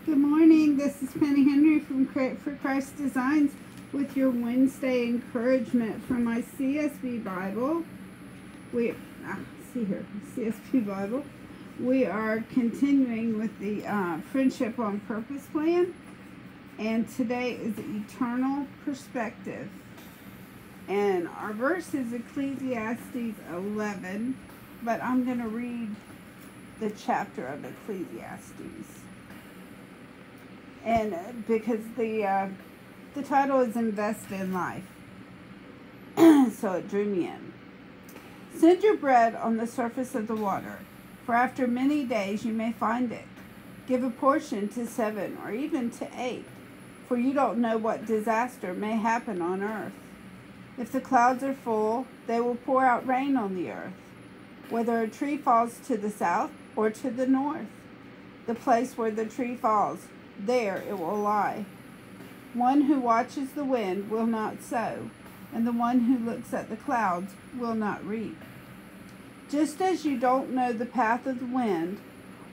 Good morning. This is Penny Henry from Create for Christ Designs with your Wednesday encouragement from my CSB Bible. CSB Bible. We are continuing with the Friendship on Purpose plan, and today is Eternal Perspective. And our verse is Ecclesiastes 11, but I'm going to read the chapter of Ecclesiastes. And because the title is Invest in Life, so it drew me in. Send your bread on the surface of the water, for after many days you may find it. Give a portion to 7 or even to 8, for you don't know what disaster may happen on earth. If the clouds are full, they will pour out rain on the earth, whether a tree falls to the south or to the north. The place where the tree falls, there it will lie. One who watches the wind will not sow, and the one who looks at the clouds will not reap. Just as you don't know the path of the wind,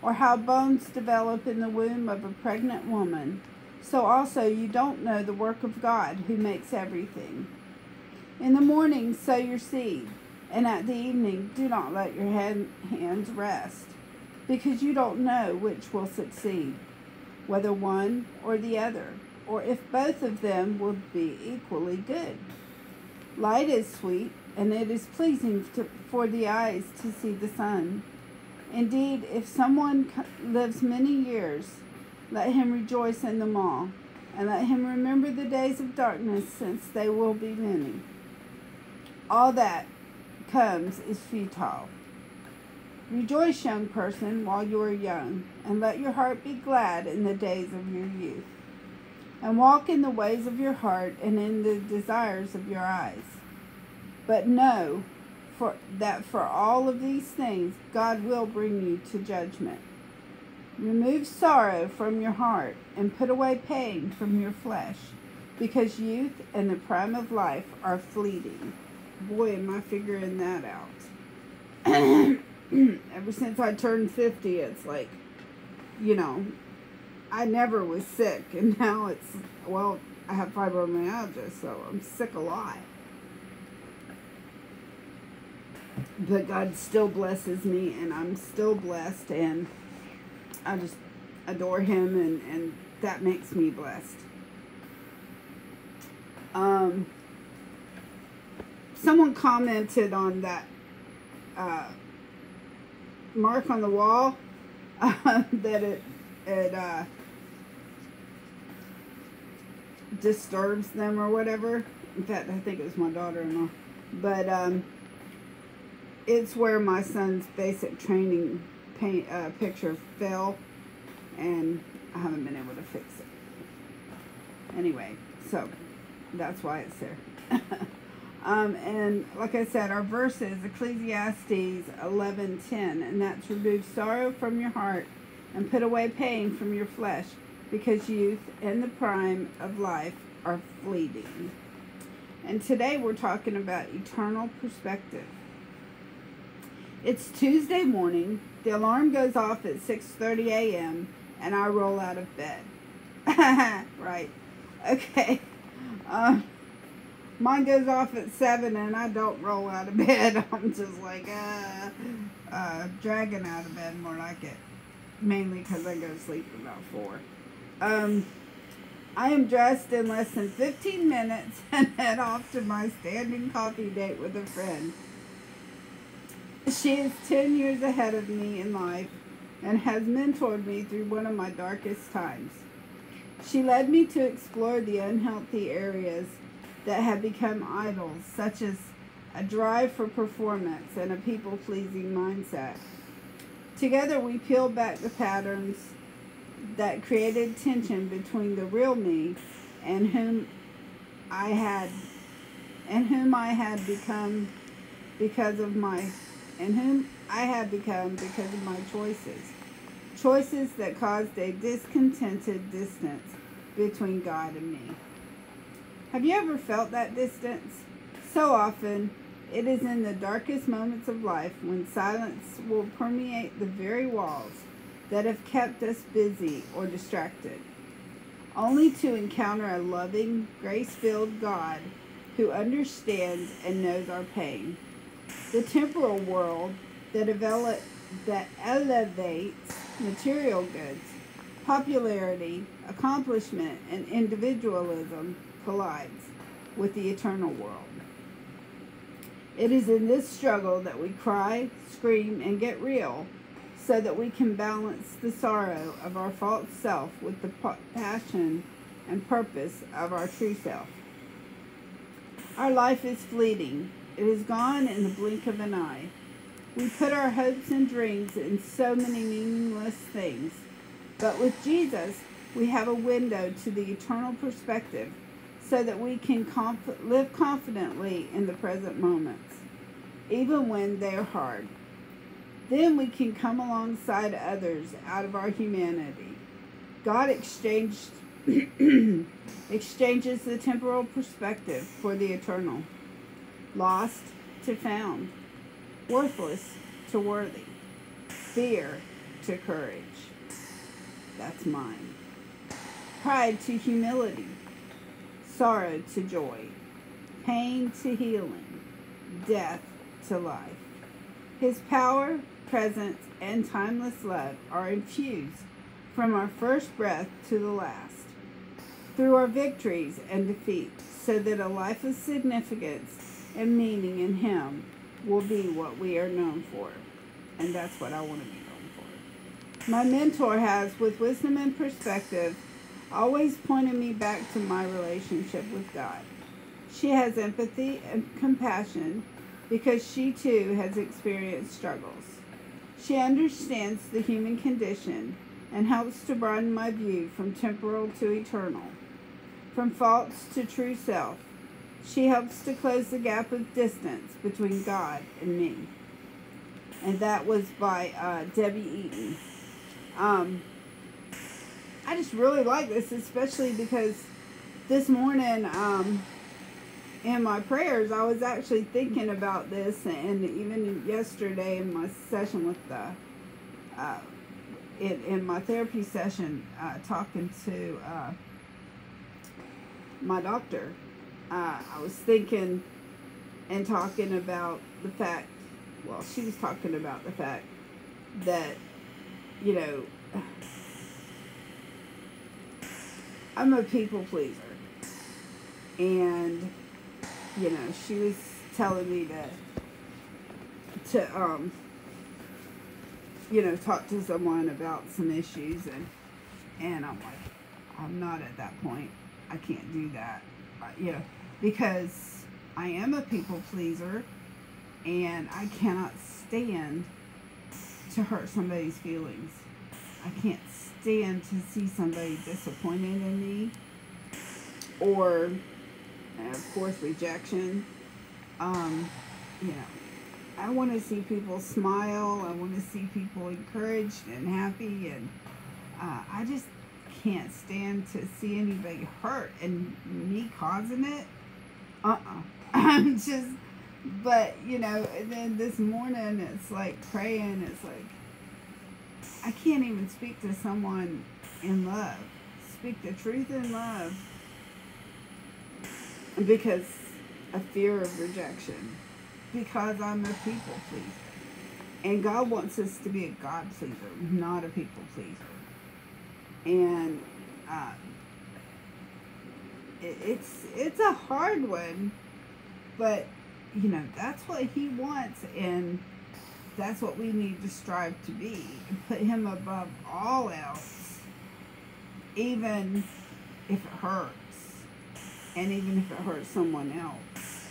or how bones develop in the womb of a pregnant woman, so also you don't know the work of God who makes everything. In the morning sow your seed, and at the evening do not let your hands rest, because you don't know which will succeed, whether one or the other, or if both of them will be equally good. Light is sweet, and it is pleasing for the eyes to see the sun. Indeed, if someone lives many years, let him rejoice in them all, and let him remember the days of darkness, since they will be many. All that comes is futile. Rejoice, young person, while you are young, and let your heart be glad in the days of your youth. And walk in the ways of your heart and in the desires of your eyes. But know that for all of these things God will bring you to judgment. Remove sorrow from your heart and put away pain from your flesh, because youth and the prime of life are fleeting. Boy, am I figuring that out. Ever since I turned 50, it's like, I never was sick, and now I have fibromyalgia, so I'm sick a lot. But God still blesses me, and I'm still blessed, and I just adore Him, and that makes me blessed. Someone commented on that mark on the wall that it disturbs them or whatever. In fact, I think it was my daughter-in-law. But it's where my son's basic training picture fell, and I haven't been able to fix it. Anyway, so that's why it's there. And like I said, our verse is Ecclesiastes 11:10, and that's remove sorrow from your heart and put away pain from your flesh, because youth and the prime of life are fleeting. And today we're talking about eternal perspective. It's Tuesday morning. The alarm goes off at 6:30 a.m. and I roll out of bed. Right. Okay. Mine goes off at 7 and I don't roll out of bed. I'm just like, dragging out of bed, more like it. Mainly because I go to sleep about 4. I am dressed in less than 15 minutes and head off to my standing coffee date with a friend. She is 10 years ahead of me in life and has mentored me through one of my darkest times. She led me to explore the unhealthy areas that have become idols, such as a drive for performance and a people-pleasing mindset. Together we peeled back the patterns that created tension between the real me and whom I had become because of my choices that caused a discontented distance between God and me. Have you ever felt that distance? So often, it is in the darkest moments of life when silence will permeate the very walls that have kept us busy or distracted, only to encounter a loving, grace-filled God who understands and knows our pain. The temporal world that elevates material goods, popularity, accomplishment, and individualism collides with the eternal world. It is in this struggle that we cry, scream, and get real, so that we can balance the sorrow of our false self with the passion and purpose of our true self. Our life is fleeting. It is gone in the blink of an eye. We put our hopes and dreams in so many meaningless things. But with Jesus, we have a window to the eternal perspective so that we can live confidently in the present moments, even when they are hard. Then we can come alongside others out of our humanity. God exchanges the temporal perspective for the eternal. Lost to found. Worthless to worthy. Fear to courage. That's mine. Pride to humility. Sorrow to joy. Pain to healing. Death to life. His power, presence, and timeless love are infused from our first breath to the last, through our victories and defeats, so that a life of significance and meaning in Him will be what we are known for. And that's what I want to be known for. My mentor has, with wisdom and perspective, always pointed me back to my relationship with God. She has empathy and compassion because she too has experienced struggles. She understands the human condition and helps to broaden my view from temporal to eternal, from false to true self. She helps to close the gap of distance between God and me. And that was by Debbie Eaton. I just really like this, especially because this morning in my prayers, I was actually thinking about this, and even yesterday in my session with in my therapy session, talking to my doctor, I was thinking and talking about the fact, well, she was talking about the fact that, you know, I'm a people pleaser. And, you know, she was telling me to you know, talk to someone about some issues, and I'm like, I'm not at that point. I can't do that. You know, because I am a people pleaser, and I cannot stand to hurt somebody's feelings. I can't stand to see somebody disappointed in me, or, of course, rejection. You know, I want to see people smile. I want to see people encouraged and happy, and I just can't stand to see anybody hurt, and me causing it. I'm just, but, you know, and then this morning it's like praying, it's like, I can't even speak to someone in love, speak the truth in love, because of fear of rejection, because I'm a people pleaser. And God wants us to be a God pleaser, not a people pleaser. And it's a hard one, but, you know, that's what He wants, and that's what we need to strive to be, and put Him above all else, even if it hurts, and even if it hurts someone else.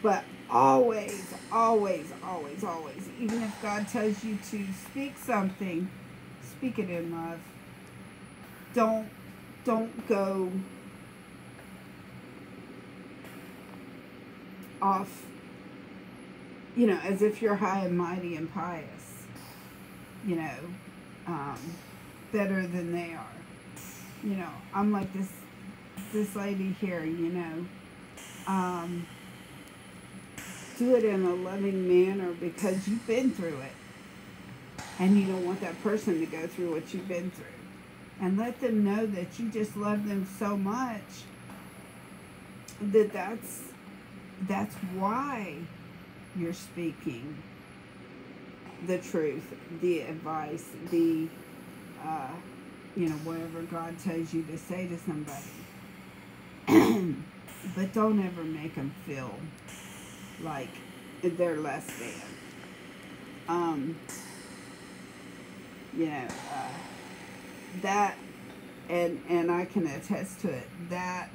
But always, always, always, always, even if God tells you to speak something, speak it in love. Don't go off, you know, as if you're high and mighty and pious, you know, better than they are. You know, I'm like this lady here, you know, do it in a loving manner because you've been through it. And you don't want that person to go through what you've been through. And let them know that you just love them so much that that's why you're speaking the truth, the advice, the whatever God tells you to say to somebody. But don't ever make them feel like they're less than. That, and I can attest to it, that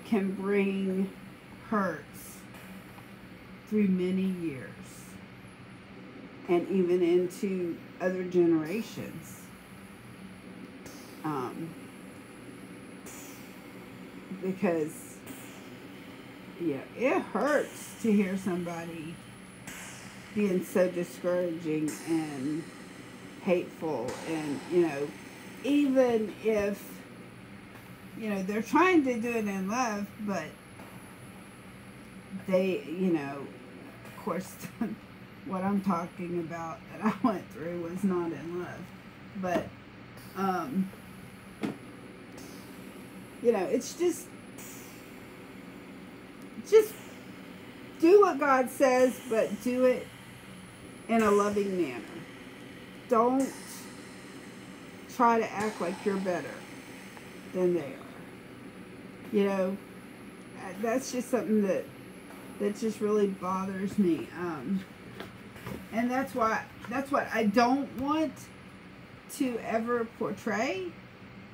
can bring hurts through many years and even into other generations. Because it hurts to hear somebody being so discouraging and hateful, and even if they're trying to do it in love, but they of course what I'm talking about that I went through was not in love, but it's just do what God says, but do it in a loving manner. Don't try to act like you're better than they are. That's just something that just really bothers me. And that's what I don't want to ever portray,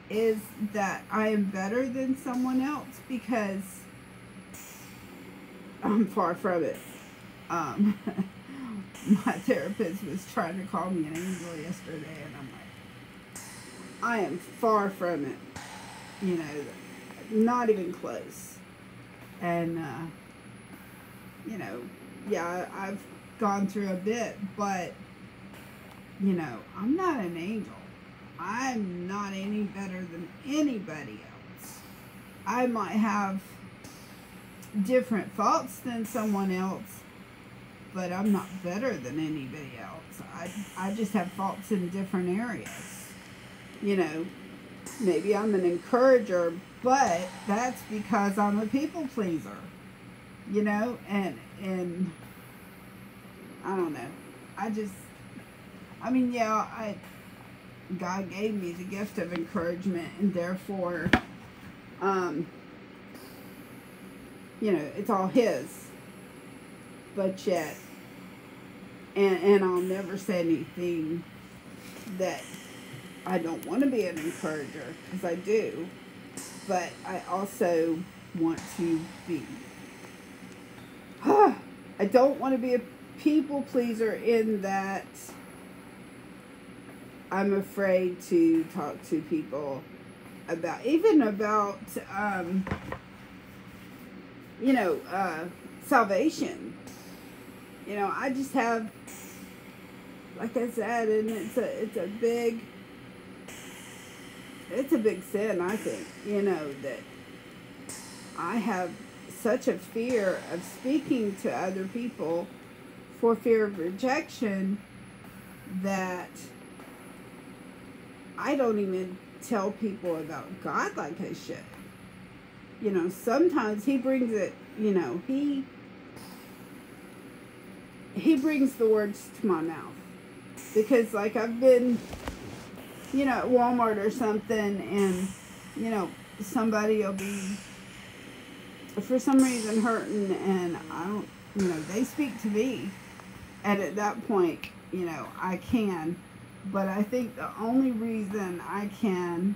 is that I am better than someone else, because I'm far from it. My therapist was trying to call me an angel yesterday, and I'm like, I am far from it. Not even close. And, I've gone through a bit, but, I'm not an angel. I'm not any better than anybody else. I might have different faults than someone else, but I'm not better than anybody else. I just have faults in different areas. Maybe I'm an encourager, but that's because I'm a people pleaser. And I don't know. God gave me the gift of encouragement, and therefore, it's all His. But yet, and I'll never say anything that I don't want to be an encourager, because I do. But I also want to be. I don't want to be a people pleaser in that I'm afraid to talk to people about salvation. I just have, like I said, and it's a big sin, I think, that I have such a fear of speaking to other people for fear of rejection that I don't even tell people about God like I should. Sometimes He brings it, He brings the words to my mouth. Because, like, I've been, at Walmart or something, and, somebody will be, for some reason, hurting, and I don't, they speak to me. And at that point, I can. But I think the only reason I can,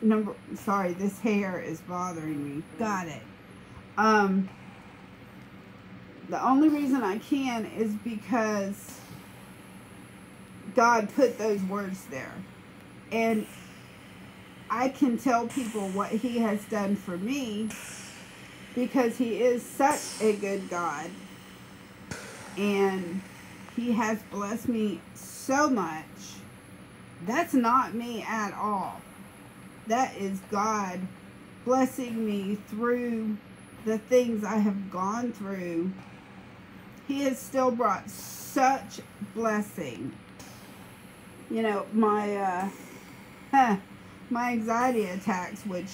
this hair is bothering me. Got it. The only reason I can is because God put those words there. And I can tell people what He has done for me, because He is such a good God. And He has blessed me so much. That's not me at all. That is God blessing me through the things I have gone through. He has still brought such blessing. You know, my anxiety attacks, which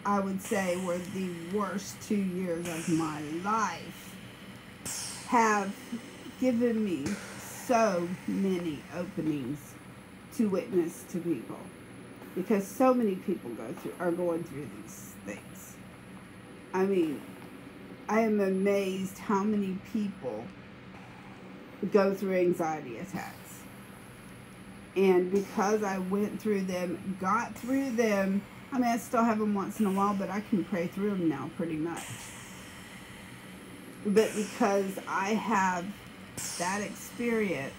I would say were the worst 2 years of my life, have given me so many openings to witness to people, because so many people are going through these things. I mean, I am amazed how many people go through anxiety attacks. And because I went through them, got through them, I mean, I still have them once in a while, but I can pray through them now pretty much. But because I have that experience,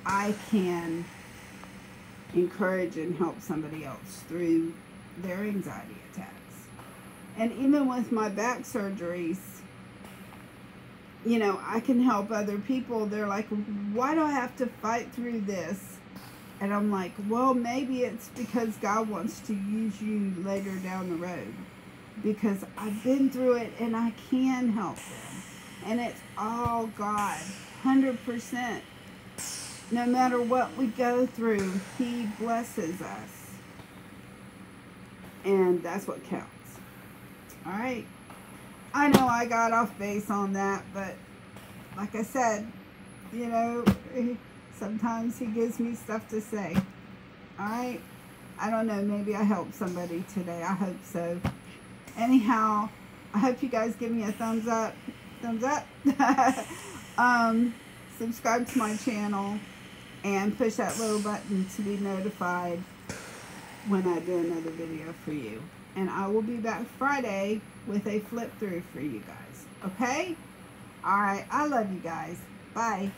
I can encourage and help somebody else through their anxiety attacks. And even with my back surgeries, you know, I can help other people. They're like, why do I have to fight through this? And I'm like, well, maybe it's because God wants to use you later down the road. Because I've been through it and I can help them. And it's all God, 100%. No matter what we go through, He blesses us. And that's what counts. All right. I know I got off base on that, but like I said, you know, sometimes He gives me stuff to say. All right. I don't know. Maybe I helped somebody today. I hope so. Anyhow, I hope you guys give me a thumbs up. Thumbs up. Subscribe to my channel and push that little button to be notified when I do another video for you. And I will be back Friday with a flip through for you guys. Okay? All right. I love you guys. Bye.